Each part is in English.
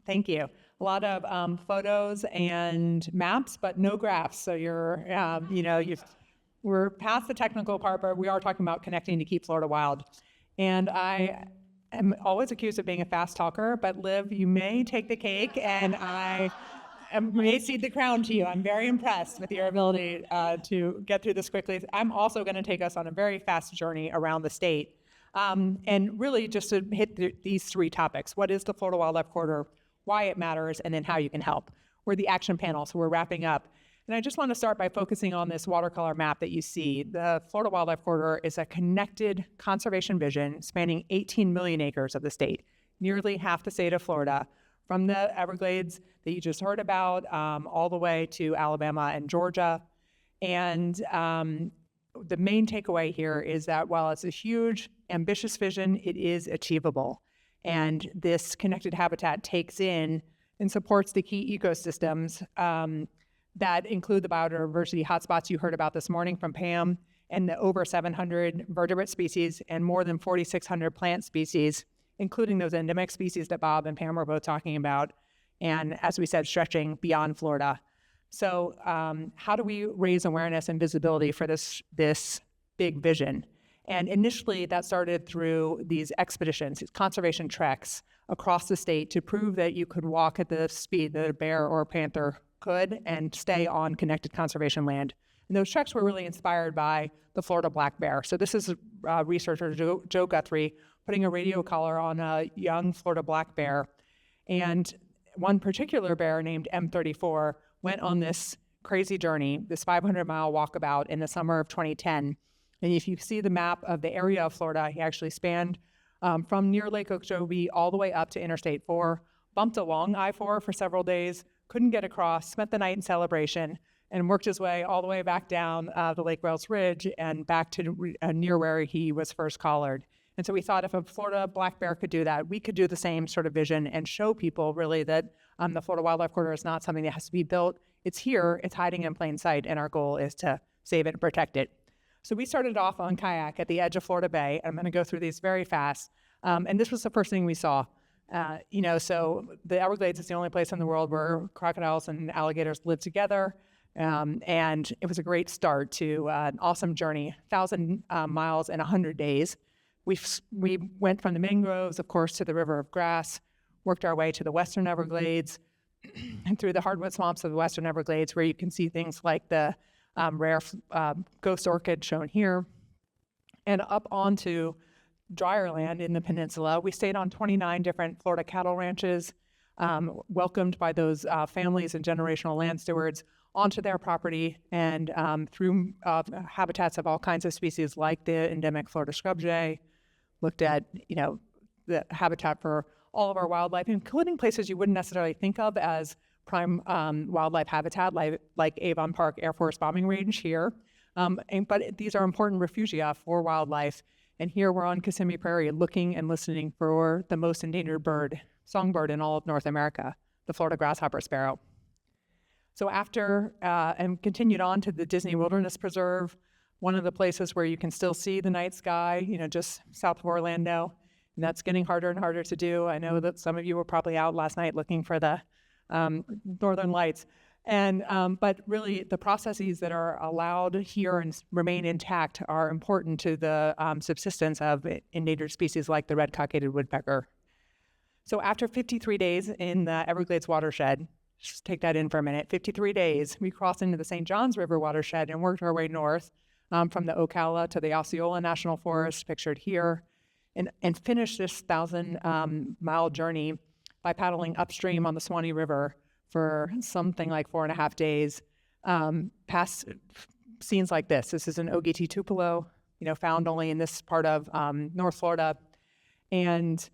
Thank you. A lot of photos and maps, but no graphs. So we're past the technical part, but we are talking about connecting to keep Florida wild. And I am always accused of being a fast talker, but Liv, you may take the cake, and I may cede the crown to you. I'm very impressed with your ability to get through this quickly. I'm also going to take us on a very fast journey around the state. And really just to hit these three topics. What is the Florida Wildlife Corridor, why it matters, and then how you can help. We're the action panel, so we're wrapping up. And I just want to start by focusing on this watercolor map that you see. The Florida Wildlife Corridor is a connected conservation vision spanning 18 million acres of the state, nearly half the state of Florida, from the Everglades that you just heard about, all the way to Alabama and Georgia. And the main takeaway here is that while it's a huge, ambitious vision, it is achievable. And this connected habitat takes in and supports the key ecosystems that include the biodiversity hotspots you heard about this morning from Pam, and the over 700 vertebrate species and more than 4,600 plant species, including those endemic species that Bob and Pam were both talking about, and as we said, stretching beyond Florida. So how do we raise awareness and visibility for this big vision? And initially that started through these expeditions, these conservation treks across the state to prove that you could walk at the speed that a bear or a panther could and stay on connected conservation land. And those treks were really inspired by the Florida black bear. So this is researcher Joe Guthrie putting a radio collar on a young Florida black bear. And one particular bear named M34 went on this crazy journey, this 500-mile walkabout in the summer of 2010. And if you see the map of the area of Florida, he actually spanned from near Lake Okeechobee all the way up to Interstate 4, bumped along I-4 for several days, couldn't get across, spent the night in Celebration, and worked his way all the way back down the Lake Wales Ridge and back to near where he was first collared. And so we thought if a Florida black bear could do that, we could do the same sort of vision and show people really that the Florida Wildlife Corridor is not something that has to be built. It's here, it's hiding in plain sight, and our goal is to save it and protect it. So we started off on kayak at the edge of Florida Bay. I'm going to go through these very fast. And this was the first thing we saw. So the Everglades is the only place in the world where crocodiles and alligators live together. And it was a great start to an awesome journey, 1,000 miles in 100 days. We went from the mangroves, of course, to the River of Grass, worked our way to the Western Everglades and through the hardwood swamps of the Western Everglades, where you can see things like the rare ghost orchid shown here, and up onto drier land in the peninsula. We stayed on 29 different Florida cattle ranches, welcomed by those families and generational land stewards onto their property, and through habitats of all kinds of species like the endemic Florida scrub jay, looked at the habitat for all of our wildlife, including places you wouldn't necessarily think of as prime wildlife habitat, like Avon Park Air Force Bombing Range here. But these are important refugia for wildlife. And here we're on Kissimmee Prairie looking and listening for the most endangered songbird in all of North America, the Florida grasshopper sparrow. So after, and continued on to the Disney Wilderness Preserve, one of the places where you can still see the night sky, just south of Orlando. And that's getting harder and harder to do. I know that some of you were probably out last night looking for the northern lights. But really the processes that are allowed here and remain intact are important to the subsistence of endangered species like the red cockaded woodpecker. So after 53 days in the Everglades watershed, just take that in for a minute, 53 days, we crossed into the St. Johns River watershed and worked our way north from the Ocala to the Osceola National Forest, pictured here, and finished this 1,000-mile journey by paddling upstream on the Swanee River for something like 4.5 days, past scenes like this. This is an Ogeechee tupelo, found only in this part of North Florida. And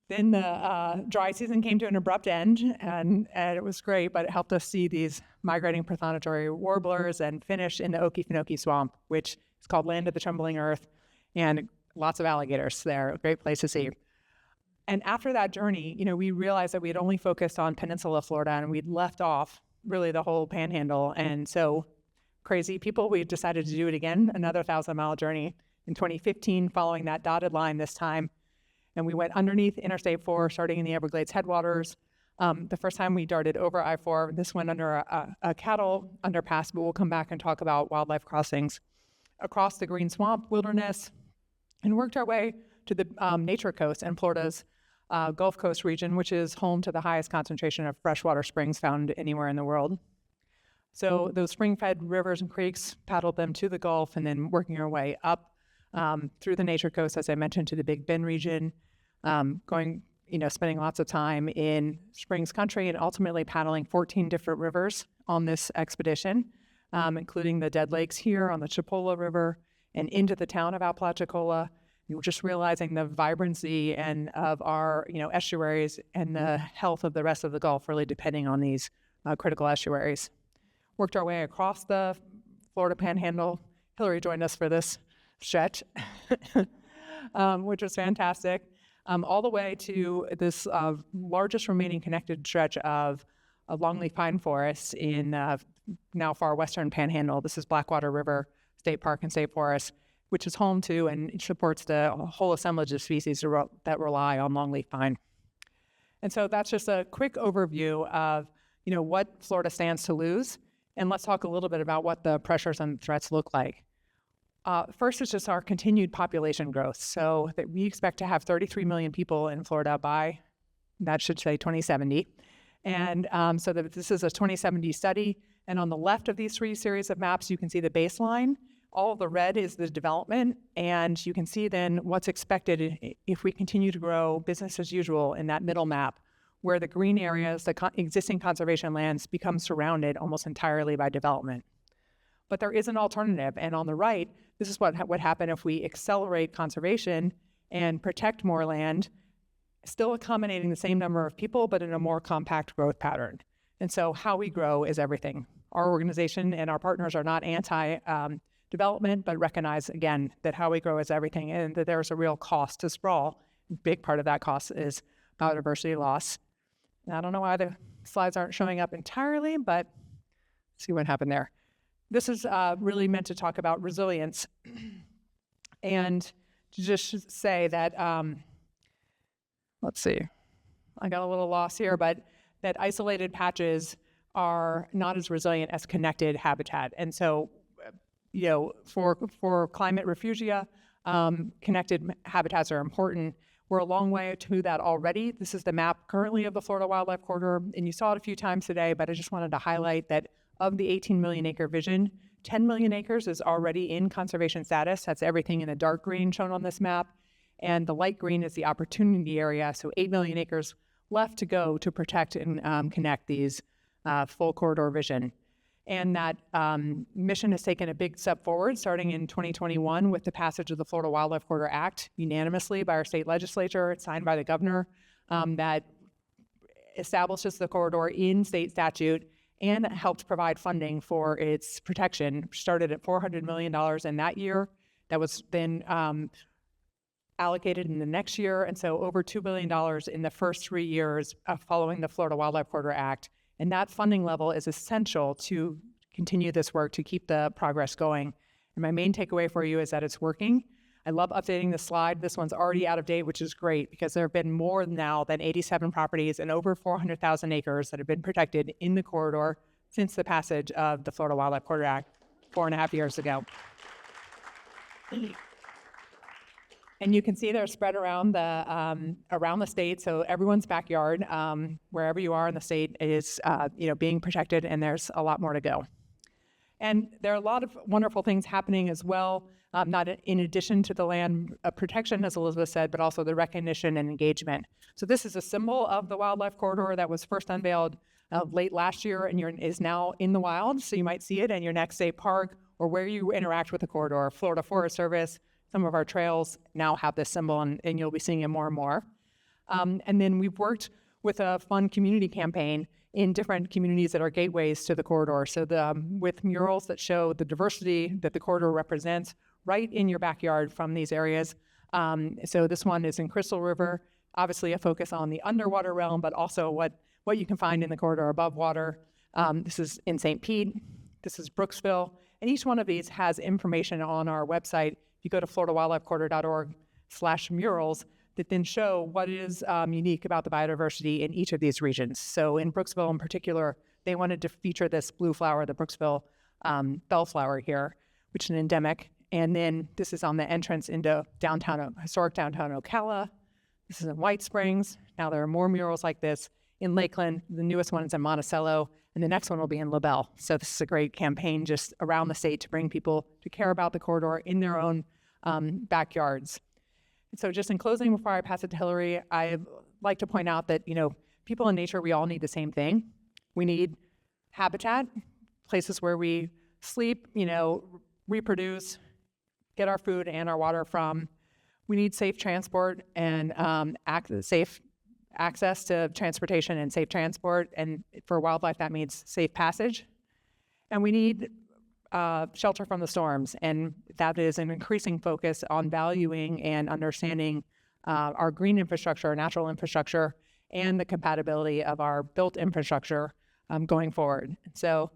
then the dry season came to an abrupt end, and it was great, but it helped us see these migrating prothonotary warblers and finish in the Okefenokee Swamp, which is called Land of the Trembling Earth, and lots of alligators there, a great place to see. And after that journey, we realized that we had only focused on Peninsula Florida, and we'd left off really the whole panhandle. And so crazy people, we decided to do it again, another 1,000-mile journey in 2015, following that dotted line this time. And we went underneath Interstate 4, starting in the Everglades headwaters, The first time we darted over I-4, this went under a cattle underpass, but we'll come back and talk about wildlife crossings across the Green Swamp Wilderness, and worked our way to the Nature Coast and Florida's Gulf Coast region, which is home to the highest concentration of freshwater springs found anywhere in the world. So those spring-fed rivers and creeks, paddled them to the Gulf, and then working our way up through the Nature Coast, as I mentioned, to the Big Bend region, spending lots of time in Springs Country, and ultimately paddling 14 different rivers on this expedition, including the Dead Lakes here on the Chipola River and into the town of Apalachicola. And we're just realizing the vibrancy and of our estuaries and the health of the rest of the Gulf really depending on these critical estuaries. Worked our way across the Florida Panhandle. Hillary joined us for this stretch, which was fantastic, all the way to this largest remaining connected stretch of longleaf pine forests in now far western Panhandle. This is Blackwater River State Park and State Forest, which is home to and supports the whole assemblage of species that rely on longleaf pine. And so that's just a quick overview of what Florida stands to lose. And let's talk a little bit about what the pressures and threats look like. First is just our continued population growth. So that we expect to have 33 million people in Florida by, that should say 2070. And so this is a 2070 study. And on the left of these three series of maps, you can see the baseline. All of the red is the development. And you can see then what's expected if we continue to grow business as usual in that middle map, where the green areas, the existing conservation lands, become surrounded almost entirely by development. But there is an alternative. And on the right, this is what would happen if we accelerate conservation and protect more land, still accommodating the same number of people, but in a more compact growth pattern. And so how we grow is everything. Our organization and our partners are not anti-development, but recognize, again, that how we grow is everything and that there's a real cost to sprawl. A big part of that cost is biodiversity loss. And I don't know why the slides aren't showing up entirely, but see what happened there. This is really meant to talk about resilience and to just say that, let's see, I got a little lost here, but that isolated patches are not as resilient as connected habitat. And so, for climate refugia, connected habitats are important. We're a long way to that already. This is the map currently of the Florida Wildlife Corridor, and you saw it a few times today, but I just wanted to highlight that of the 18 million acre vision, 10 million acres is already in conservation status. That's everything in the dark green shown on this map. And the light green is the opportunity area. So 8 million acres left to go to protect and connect these full corridor vision. And that mission has taken a big step forward starting in 2021 with the passage of the Florida Wildlife Corridor Act unanimously by our state legislature. It's signed by the governor that establishes the corridor in state statute and helped provide funding for its protection. Started at $400 million in that year. That was then allocated in the next year, and so over $2 billion in the first 3 years following the Florida Wildlife Corridor Act. And that funding level is essential to continue this work, to keep the progress going. And my main takeaway for you is that it's working. I love updating this slide. This one's already out of date, which is great because there have been more now than 87 properties and over 400,000 acres that have been protected in the corridor since the passage of the Florida Wildlife Corridor Act 4.5 years ago. And you can see they're spread around the state, so everyone's backyard, wherever you are in the state, is being protected, and there's a lot more to go. And there are a lot of wonderful things happening as well, not in addition to the land protection, as Elizabeth said, but also the recognition and engagement. So this is a symbol of the wildlife corridor that was first unveiled late last year and is now in the wild. So you might see it in your next state park or where you interact with the corridor. Florida Forest Service, some of our trails now have this symbol, and you'll be seeing it more and more. And then we've worked with a fun community campaign in different communities that are gateways to the corridor. So with murals that show the diversity that the corridor represents right in your backyard from these areas. So this one is in Crystal River, obviously a focus on the underwater realm, but also what you can find in the corridor above water. This is in St. Pete. This is Brooksville. And each one of these has information on our website. If you go to floridawildlifecorridor.org/murals, that then show what is unique about the biodiversity in each of these regions. So in Brooksville in particular, they wanted to feature this blue flower, the Brooksville bellflower here, which is an endemic. And then this is on the entrance into historic downtown Ocala. This is in White Springs. Now there are more murals like this in Lakeland. The newest one is in Monticello, and the next one will be in LaBelle. So this is a great campaign just around the state to bring people to care about the corridor in their own backyards. So just in closing, before I pass it to Hillary, I'd like to point out that, people in nature, we all need the same thing. We need habitat, places where we sleep, reproduce, get our food and our water from. We need safe transport and safe access to transportation and safe transport. And for wildlife, that means safe passage. And we need shelter from the storms. And that is an increasing focus on valuing and understanding our green infrastructure, our natural infrastructure, and the compatibility of our built infrastructure going forward. So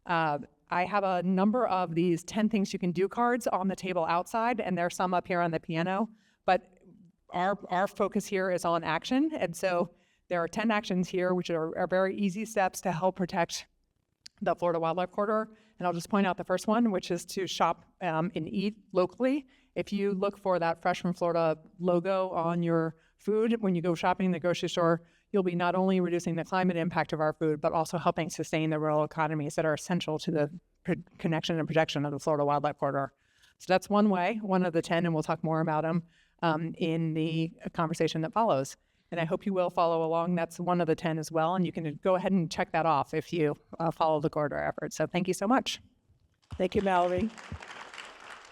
I have a number of these 10 things you can do cards on the table outside, and there's some up here on the piano, but our focus here is on action. And so there are 10 actions here, which are very easy steps to help protect the Florida Wildlife Corridor. And I'll just point out the first one, which is to shop and eat locally. If you look for that Fresh from Florida logo on your food, when you go shopping in the grocery store, you'll be not only reducing the climate impact of our food, but also helping sustain the rural economies that are essential to the connection and protection of the Florida Wildlife Corridor. So that's one way, one of the 10, and we'll talk more about them in the conversation that follows. And I hope you will follow along. That's one of the 10 as well, and you can go ahead and check that off if you follow the corridor effort. So thank you so much. Thank you, Mallory.